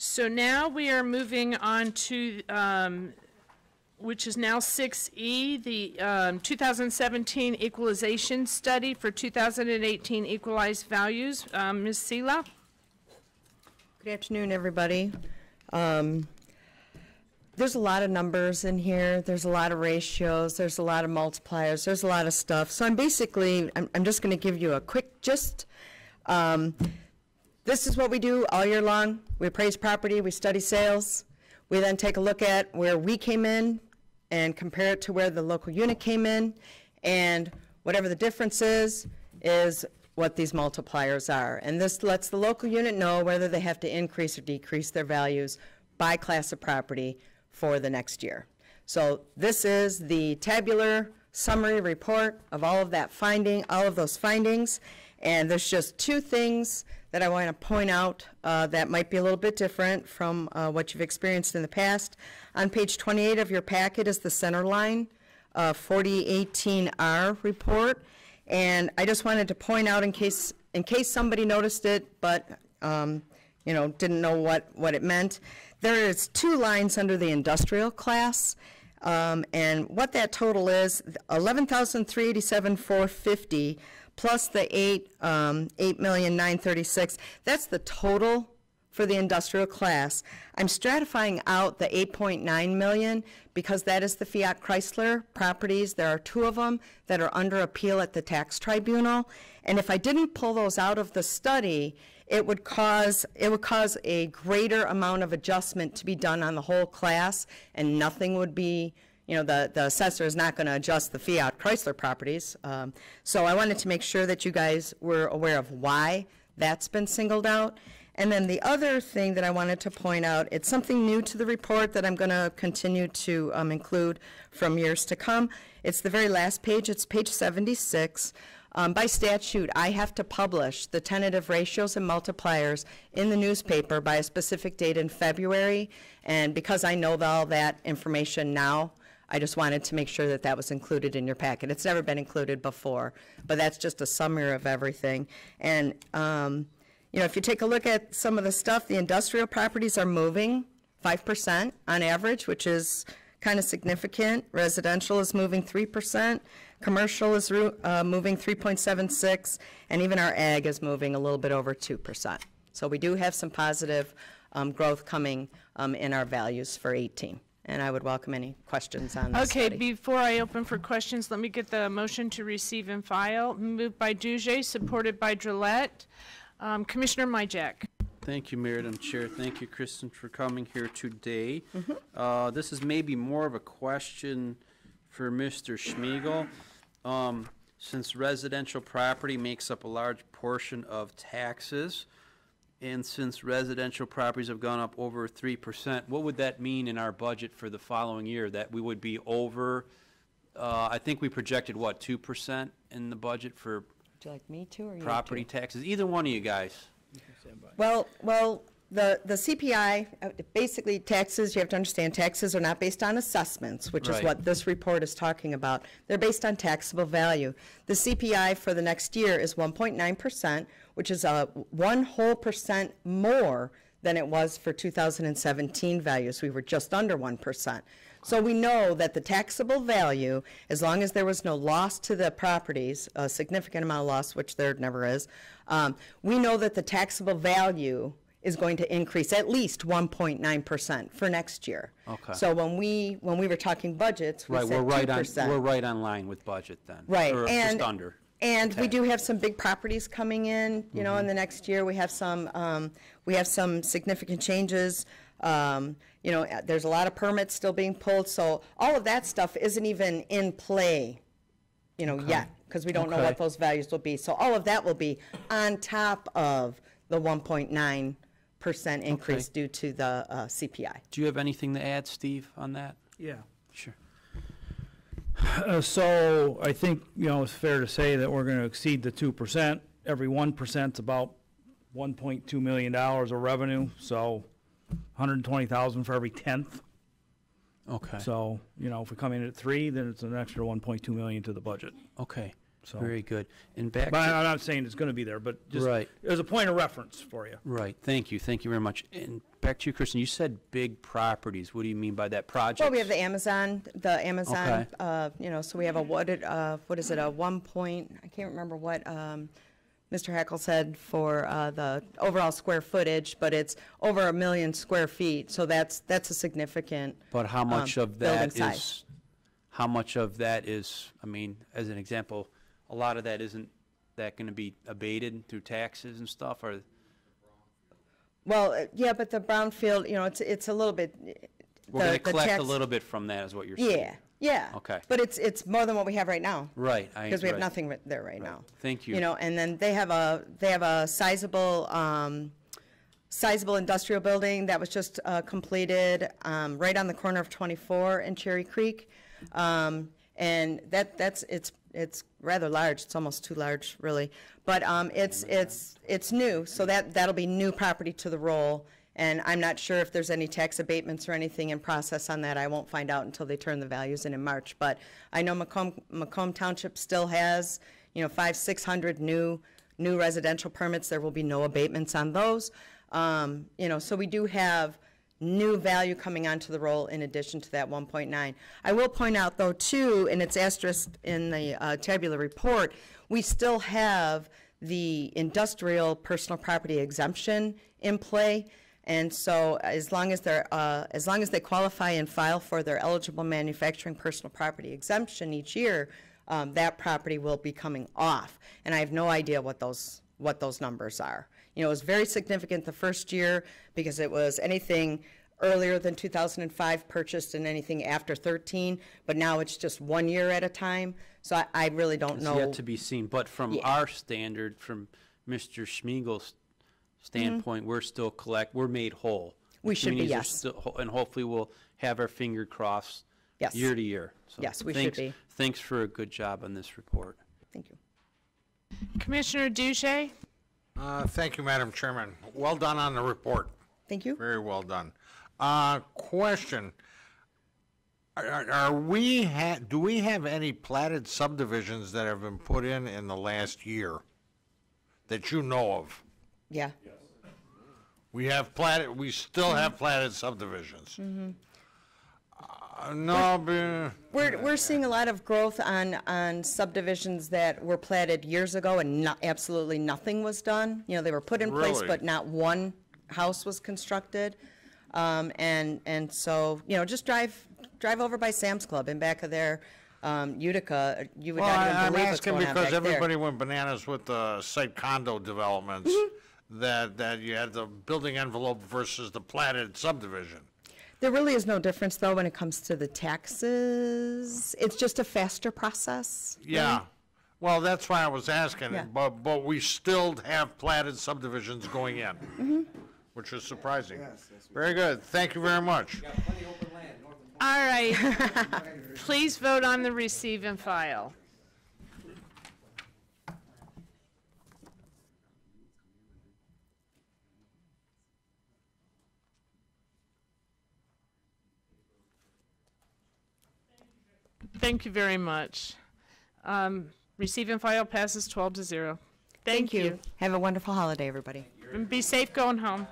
So now we are moving on to, which is now 6E, the 2017 Equalization Study for 2018 Equalized Values. Ms. Sieloff? Good afternoon, everybody. There's a lot of numbers in here. There's a lot of ratios. There's a lot of multipliers. There's a lot of stuff. So I'm just going to give you a quick gist. This is what we do all year long. We appraise property. We study sales. We then take a look at where we came in and compare it to where the local unit came in. And whatever the difference is what these multipliers are. And this lets the local unit know whether they have to increase or decrease their values by class of property for the next year. So this is the tabular summary report of all of those findings. And there's just two things that I want to point out that might be a little bit different from what you've experienced in the past. On page 28 of your packet is the Centerline 4018R report. And I just wanted to point out in case somebody noticed it, but didn't know what it meant. There is two lines under the industrial class, and what that total is, $11,387,450 plus the $8,936,000. That's the total for the industrial class. I'm stratifying out the $8.9 million because that is the Fiat Chrysler properties. There are two of them that are under appeal at the tax tribunal, and if I didn't pull those out of the study, it would cause a greater amount of adjustment to be done on the whole class, and nothing would be, the assessor is not going to adjust the Fiat Chrysler properties. So I wanted to make sure that you guys were aware of why that's been singled out. And then the other thing that I wanted to point out, it's something new to the report that I'm going to continue to include from years to come. It's the very last page. It's page 76. By statute, I have to publish the tentative ratios and multipliers in the newspaper by a specific date in February. And because I know all that information now, I just wanted to make sure that that was included in your packet. It's never been included before, but that's just a summary of everything. And if you take a look at some of the stuff, the industrial properties are moving 5% on average, which is kind of significant. Residential is moving 3%. Commercial is moving 3.76, and even our ag is moving a little bit over 2%. So we do have some positive growth coming in our values for 18. And I would welcome any questions on this Okay, study. before I open for questions, let me get the motion to receive and file. Moved by Duge, supported by Drillette. Commissioner Myjack. Thank you, Madam Chair. Thank you, Kristen, for coming here today. This is maybe more of a question for Mr. Schmiegel. Since residential property makes up a large portion of taxes, and since residential properties have gone up over 3%, what would that mean in our budget for the following year? That we would be over, I think we projected, what, 2% in the budget for Would you like me to or you property taxes? Either one of you guys. Well, the CPI, basically taxes, you have to understand, taxes are not based on assessments, which is what this report is talking about. They're based on taxable value. The CPI for the next year is 1.9%, which is 1% more than it was for 2017 values. We were just under 1%. So we know that the taxable value, as long as there was no loss to the properties, a significant amount of loss, which there never is, we know that the taxable value is going to increase at least 1.9% for next year. Okay. So when we were talking budgets, we said 2%. We're right on line with budget then. Right. Or and, just under. And we do have some big properties coming in, in the next year. We have some significant changes. There's a lot of permits still being pulled. So all of that stuff isn't even in play, yet, because we don't know what those values will be. So all of that will be on top of the 1.9% increase due to the CPI. Do you have anything to add, Steve, on that? Yeah. Sure. So I think, it's fair to say that we're going to exceed the 2%. Every 1% is about $1.2 million of revenue. So $120,000 for every 10th. Okay. So, if we come in at 3, then it's an extra $1.2 million to the budget. Okay. So, Very good. And back but to, I'm not saying it's going to be there, but just Right. as a point of reference for you. right, thank you very much. And back to you, Kristen, you said big properties. What do you mean by that, project? Well, we have the Amazon, Okay. you know, so we have what is it, a 1 point, I can't remember what, Mr. Hackle said for, the overall square footage, but it's over 1 million square feet, so that's a significant, But how much of building that size. is, how much of that is, I mean, as an example, a lot of that isn't that going to be abated through taxes and stuff, or? well, yeah, but the brownfield, you know, it's a little bit. We're going to the collect a tax- little bit from that, is what you're saying? Yeah, yeah. Okay. But it's more than what we have right now. Right. Because we have right. nothing there right now. Thank you. You know, and then they have a sizable, sizable industrial building that was just completed right on the corner of 24 and Cherry Creek. And it's rather large. It's almost too large, really. But it's new, so that'll be new property to the roll. And I'm not sure if there's any tax abatements or anything in process on that. I won't find out until they turn the values in March. But I know Macomb Township still has, you know, 500-600 new residential permits. There will be no abatements on those. You know, so we do have new value coming onto the roll in addition to that 1.9. I will point out, though, too, and it's asterisked in the tabular report, we still have the industrial personal property exemption in play. And so as long as they qualify and file for their eligible manufacturing personal property exemption each year, that property will be coming off. And I have no idea what those numbers are. You know, it was very significant the first year because it was anything earlier than 2005 purchased and anything after 13, but now it's just 1 year at a time. So I really don't It's know. yet to be seen. But from our standard, from Mr. Schmiegel's standpoint, we're made whole. We should be, Communities are yes. still, and hopefully we'll have our finger crossed Yes. year to year. So Yes, we should thanks, be. Thanks for a good job on this report. Thank you. Commissioner Duche? Thank you, Madam Chairman. Well done on the report. Thank you. Very well done. Question. Do we have any platted subdivisions that have been put in the last year that you know of? Yeah. We still have platted subdivisions. We're seeing a lot of growth on subdivisions that were platted years ago and absolutely nothing was done. You know, they were put in place, Really? but not one house was constructed. And so, you know, just drive over by Sam's Club in back of their Utica. You would Well, not even I'm believe what's asking going on because back there. everybody went bananas with the site condo developments, that you had the building envelope versus the platted subdivision. There really is no difference, though, when it comes to the taxes. It's just a faster process. Yeah. Well, that's why I was asking, Yeah. but we still have platted subdivisions going in, which is surprising. Very good. Thank you very much. All right. Please vote on the receive and file. Thank you very much. Receive and file passes 12-0. Thank you. Have a wonderful holiday, everybody. And be safe going home.